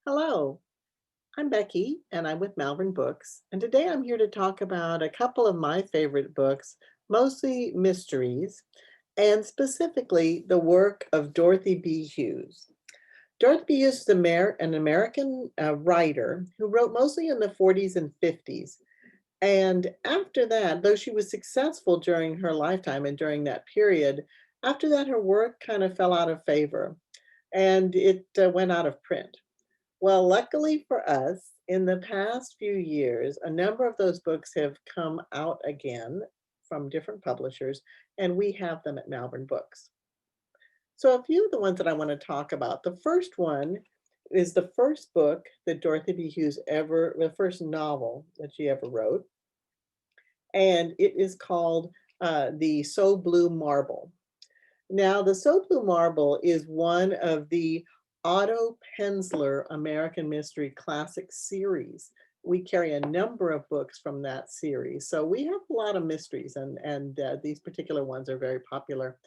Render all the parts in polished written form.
Hello, I'm Becky and I'm with Malvern Books. And today I'm here to talk about a couple of my favorite books, mostly mysteries, and specifically the work of Dorothy B. Hughes. Dorothy B. Hughes is an American writer who wrote mostly in the 40s and 50s. And after that, though she was successful during her lifetime and during that period, after that, her work kind of fell out of favor and it went out of print. Well, luckily for us, in the past few years, a number of those books have come out again from different publishers, and we have them at Malvern Books. So, a few of the ones that I want to talk about. The first one is the first book that Dorothy B. Hughes the first novel that she ever wrote, and it is called The So Blue Marble. Now, the So Blue Marble is one of the Otto Penzler American Mystery Classic series. We carry a number of books from that series. So we have a lot of mysteries, and these particular ones are very popular.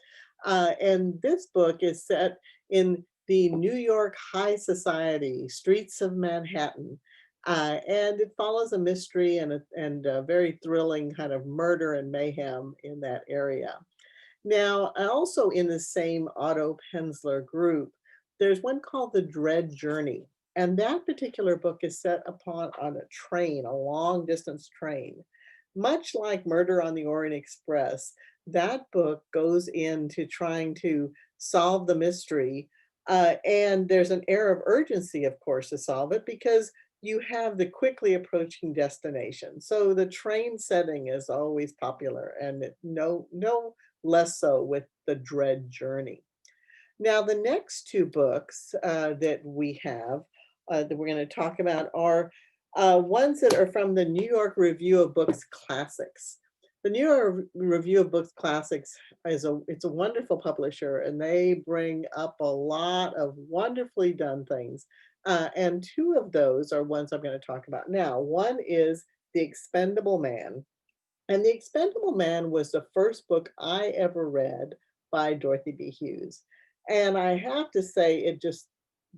And this book is set in the New York high society, streets of Manhattan. And it follows a mystery and a very thrilling kind of murder and mayhem in that area. Now, also in the same Otto Penzler group, there's one called The Dread Journey. And that particular book is set upon on a train, a long distance train. Much like Murder on the Orient Express, that book goes into trying to solve the mystery. And there's an air of urgency, of course, to solve it because you have the quickly approaching destination. So the train setting is always popular, and no less so with The Dread Journey. Now, the next two books that we have that we're going to talk about are ones that are from the New York Review of Books Classics. The New York Review of Books Classics it's a wonderful publisher, and they bring up a lot of wonderfully done things. And two of those are ones I'm going to talk about now. One is The Expendable Man, and The Expendable Man was the first book I ever read by Dorothy B. Hughes. And I have to say, it just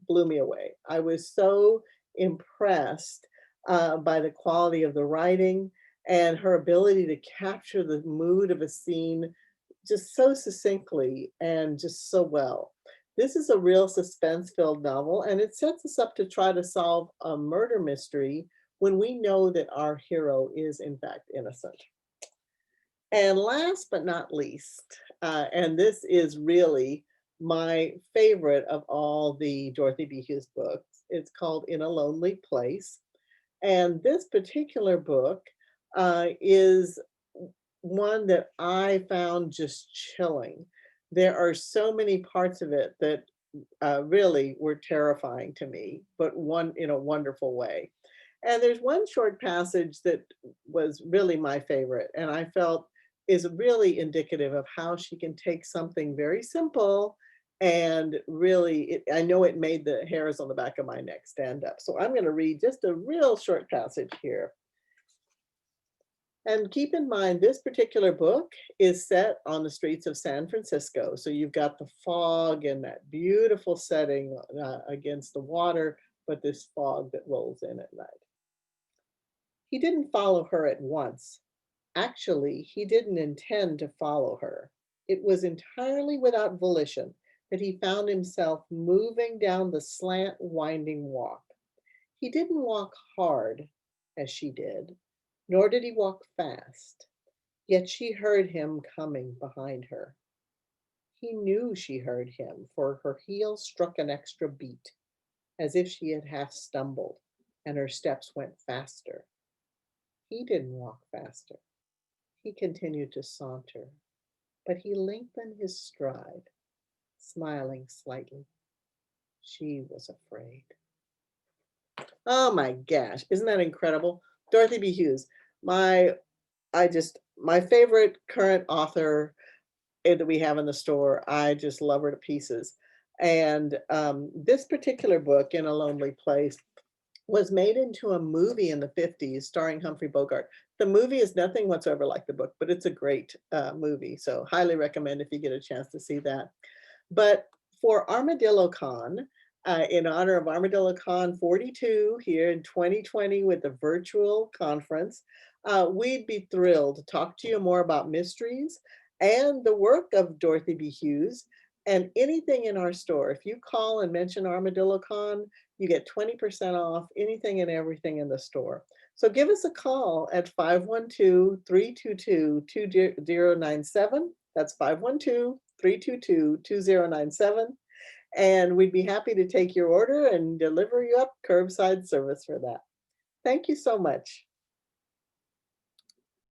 blew me away. I was so impressed by the quality of the writing and her ability to capture the mood of a scene just so succinctly and just so well. This is a real suspense filled novel, and it sets us up to try to solve a murder mystery when we know that our hero is, in fact, innocent. And last but not least, and this is really my favorite of all the Dorothy B. Hughes books, it's called In a Lonely Place. And this particular book is one that I found just chilling. There are so many parts of it that really were terrifying to me, but one in a wonderful way. And there's one short passage that was really my favorite, and I felt is really indicative of how she can take something very simple and really, I know it made the hairs on the back of my neck stand up. So I'm going to read just a real short passage here. And keep in mind, this particular book is set on the streets of San Francisco. So you've got the fog and that beautiful setting against the water, but this fog that rolls in at night. He didn't follow her at once. Actually, he didn't intend to follow her. It was entirely without volition that he found himself moving down the slant, winding walk. He didn't walk hard, as she did, nor did he walk fast, yet she heard him coming behind her. He knew she heard him, for her heel struck an extra beat, as if she had half stumbled, and her steps went faster. He didn't walk faster. He continued to saunter, but he lengthened his stride, smiling slightly. She was afraid. Oh my gosh, isn't that incredible? Dorothy B. Hughes, my my favorite current author that we have in the store. I just love her to pieces. And this particular book, In a Lonely Place, was made into a movie in the 50s starring Humphrey Bogart. The movie is nothing whatsoever like the book, but it's a great movie. So highly recommend if you get a chance to see that. But for Armadillo Con, in honor of Armadillo Con 42 here in 2020 with the virtual conference. We'd be thrilled to talk to you more about mysteries and the work of Dorothy B. Hughes and anything in our store. If you call and mention Armadillo Con, you get 20% off anything and everything in the store. So give us a call at 512-322-2097. That's 512-322-2097. And we'd be happy to take your order and deliver you up curbside service for that. Thank you so much.